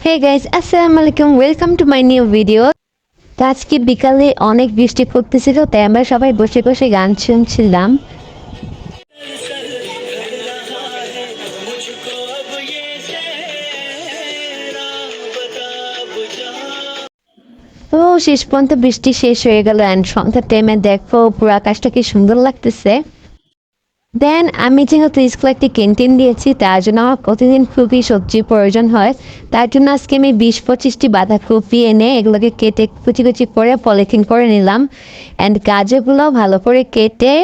Hey guys, আসসালামু আলাইকুম, welcome to my new video. তো আজকে বিকালে অনেক বৃষ্টি পড়তেছিল, তাই আমরা সবাই বসে বসে গান শুনছিলাম। তো শেষ পর্যন্ত বৃষ্টি শেষ হয়ে গেল অ্যান্ড সন্ধ্যার টাইমে দেখো পুরো আকাশটা কি সুন্দর লাগতেছে। দেন আমি যেহেতু স্কুলে একটি ক্যান্টিন দিয়েছি, তার জন্য আমার প্রতিদিন খুবই সবজির প্রয়োজন হয়। তার জন্য আজকে আমি 20-25টি বাঁধাকপি এনে এগুলোকে কেটে কুচি কুচি করে পলিথিন করে নিলাম। অ্যান্ড গাজরগুলো ভালো করে কেটে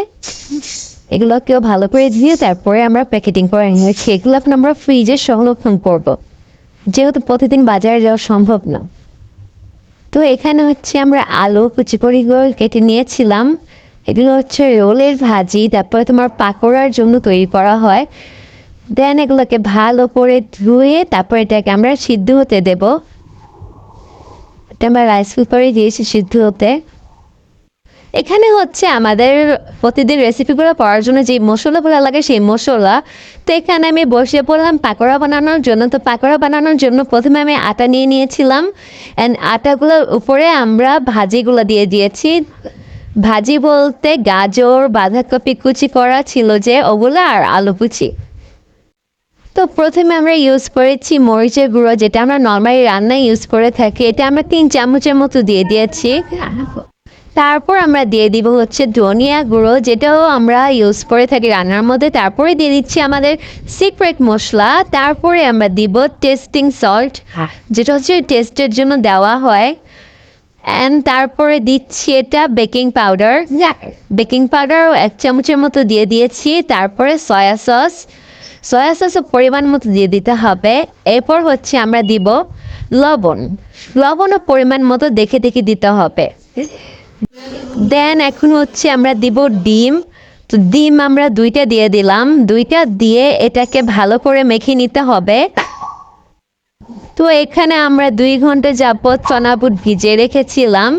এগুলোকেও ভালো করে দিয়ে তারপরে আমরা প্যাকেটিং করে নিয়েছি। এগুলো এখন আমরা ফ্রিজে সংরক্ষণ করব, যেহেতু প্রতিদিন বাজারে যাওয়া সম্ভব না। তো এখানে হচ্ছে আমরা আলু কুচি করে কেটে নিয়েছিলাম। এগুলো হচ্ছে রোলের ভাজি, তারপরে তোমার পাকোড়ার জন্য তৈরি করা হয়। দেন এগুলোকে ভালো করে ধুয়ে তারপর এটাকে আমরা সিদ্ধ হতে দেব। এটা আমরা রাইস কুকারে দিয়েছি সিদ্ধ হতে। এখানে হচ্ছে আমাদের প্রতিদিন রেসিপিগুলো পড়ার জন্য যে মশলাগুলো লাগে সেই মশলা। তো এখানে আমি বসে পড়লাম পাকোড়া বানানোর জন্য। তো পাকোড়া বানানোর জন্য প্রথমে আমি আটা নিয়ে নিয়েছিলাম, অ্যান্ড আটাগুলোর উপরে আমরা ভাজিগুলো দিয়ে দিয়েছি। ভাজি বলতে গাজর, বাঁধাকপি কুচি করা ছিল যে ওগুলো, আর আলু কুচি। তো প্রথমে আমরা ইউজ করেছি মরিচের গুঁড়ো, যেটা আমরা নর্মালি রান্নায় ইউজ করে থাকি। এটা আমরা 3 চামচের মতো দিয়ে দিয়েছি। তারপর আমরা দিয়ে দিব হচ্ছে ধনিয়া গুঁড়ো, যেটাও আমরা ইউজ করে থাকি রান্নার মধ্যে। তারপরে দিয়ে দিচ্ছি আমাদের সিক্রেট মশলা। তারপরে আমরা দিব টেস্টিং সল্ট, যেটা হচ্ছে টেস্টের জন্য দেওয়া হয়। অ্যান্ড তারপরে দিচ্ছি এটা বেকিং পাউডার। বেকিং পাউডারও 1 চামচের মতো দিয়ে দিয়েছি। তারপরে সয়া সসও পরিমাণ মতো দিয়ে দিতে হবে। এরপর হচ্ছে আমরা দিব লবণও পরিমাণ মতো দেখে দেখে দিতে হবে। দেন এখন হচ্ছে আমরা দিব ডিম। তো ডিম আমরা 2টা দিয়ে দিলাম। 2টা দিয়ে এটাকে ভালো করে মেখে নিতে হবে। তো এখানে আমরা 2 ঘন্টা যাবত চনা বুট ভিজিয়ে রেখেছিলাম।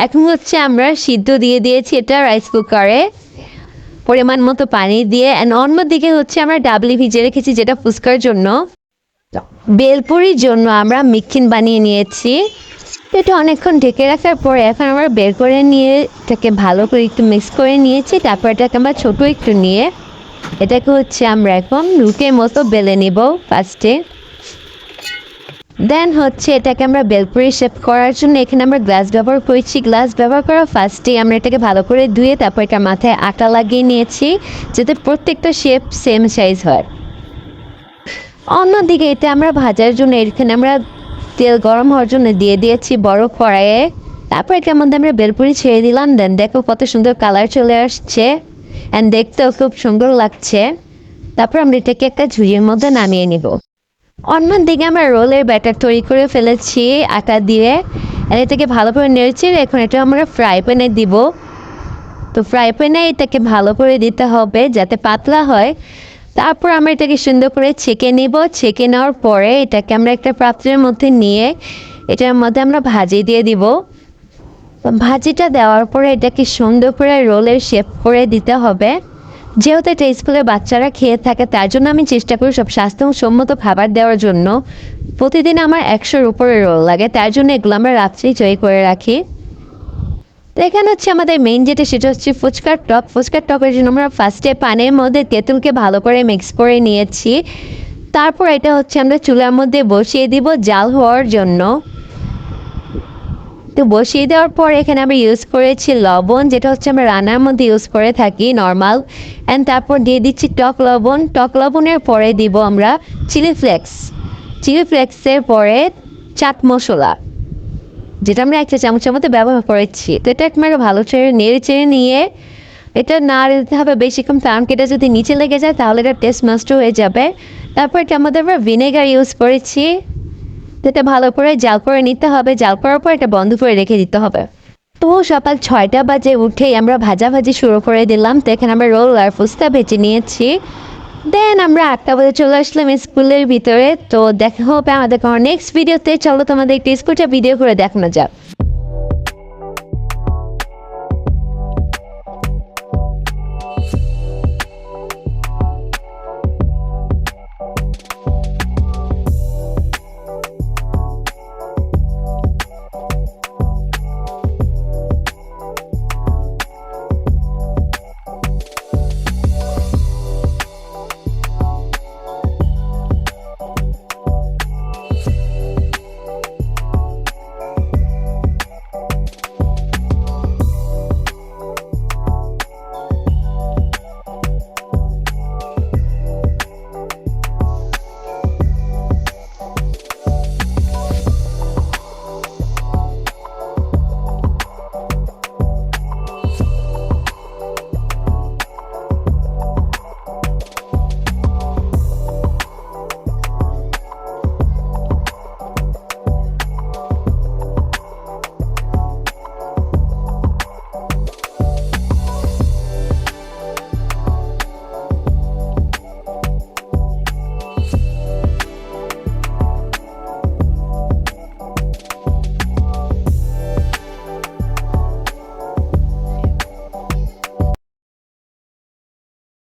এখন হচ্ছে আমরা সিদ্ধ দিয়ে দিয়েছি এটা রাইস কুকারে পরিমাণ মতো পানি দিয়ে। অ্যান্ড অন্যদিকে হচ্ছে আমরা ডাবলি ভিজিয়ে রেখেছি, যেটা ফুচকার জন্য। বেলপুরির জন্য আমরা মিক্সিন বানিয়ে নিয়েছি। এটা অনেকক্ষণ ঢেকে রাখার পরে এখন আমরা বের করে নিয়ে এটাকে ভালো করে একটু মিক্স করে নিয়েছি। তারপর এটাকে আমরা ছোটো একটু নিয়ে এটাকে হচ্ছে আমরা এখন রুটির মতো বেলে নিব ফার্স্টে। দেন হচ্ছে এটাকে আমরা বেলপুরি শেপ করার জন্য এখানে আমরা গ্লাস ব্যবহার করেছি। গ্লাস ব্যবহার করার ফার্স্টে আমরা এটাকে ভালো করে ধুয়ে তারপর এটার মাথায় আটা লাগিয়ে নিয়েছি, যাতে প্রত্যেকটা শেপ সেম সাইজ হয়। অন্যদিকে এটা আমরা ভাজার জন্য এখানে আমরা তেল গরম হওয়ার জন্য দিয়ে দিয়েছি বড় কড়াইয়ে। তারপর এটার মধ্যে আমরা বেলপুরি ছেড়ে দিলাম। দেন দেখো কত সুন্দর কালার চলে আসছে, অ্যান্ড দেখতেও খুব সুন্দর লাগছে। তারপর আমরা এটাকে একটা ঝুড়ির মধ্যে নামিয়ে নিব। অন্যদিকে আমরা রোলের ব্যাটার তৈরি করে ফেলেছি আটা দিয়ে। এটাকে ভালো করে নেড়েছি। এখন এটা আমরা ফ্রাই প্যানে দিব। তো ফ্রাই প্যানে এটাকে ভালো করে দিতে হবে যাতে পাতলা হয়। তারপর আমরা এটাকে সুন্দর করে ছেঁকে নেব। ছেঁকে নেওয়ার পরে এটাকে আমরা একটা পাত্রের মধ্যে নিয়ে এটার মধ্যে আমরা ভাজি দিয়ে দিব। ভাজিটা দেওয়ার পরে এটাকে সুন্দর করে রোলের শেপ করে দিতে হবে। যেহেতু এটা স্কুলের বাচ্চারা খেয়ে থাকে, তার জন্য আমি চেষ্টা করি সব স্বাস্থ্যসম্মত খাবার দেওয়ার জন্য। প্রতিদিন আমার 100-র উপরে রোল লাগে, তার জন্য এগুলো আমরা রাত্রেই তৈরি করে রাখি। তো এখানে হচ্ছে আমাদের মেইন যেটা, সেটা হচ্ছে ফুচকার টপ। ফুচকার টপের জন্য আমরা ফার্স্টে পানির মধ্যে তেঁতুলকে ভালো করে মিক্স করে নিয়েছি। তারপর এটা হচ্ছে আমরা চুলার মধ্যে বসিয়ে দিব জাল হওয়ার জন্য। তো বসিয়ে দেওয়ার পর এখানে আমরা ইউজ করেছি লবণ, যেটা হচ্ছে আমরা রান্নার মধ্যে ইউজ করে থাকি নর্মাল। অ্যান্ড তারপর দিয়ে দিচ্ছি টক লবণের পরে দিব আমরা চিলি ফ্লেক্সের পরে চাট মশলা, যেটা আমরা 1 চামচের মতো ব্যবহার করেছি। তো এটা একবার ভালো নেড়ে চেড়ে নিয়ে এটা না দিতে হবে বেশিক্ষণ, কারণ এটা যদি নিচে লেগে যায় তাহলে এটা টেস্ট নষ্ট হয়ে যাবে। তারপর এটা আমাদের আমরা ভিনেগার ইউজ করেছি। এটা ভালো করে জাল করে নিতে হবে। জাল করার পর এটা বন্ধ করে রেখে দিতে হবে। তো সকাল 6টা বাজে উঠেই আমরা ভাজাভাজি শুরু করে দিলাম। তো এখানে আমরা রোল আর ফুচকা ভেজে নিয়েছি। দেন আমরা 8টা বাজে চলে আসলাম স্কুলের ভিতরে। তো দেখা হবে আমাদের নেক্সট ভিডিওতে। চলো তোমাদের একটি স্কুলটা ভিডিও করে দেখানো যাক।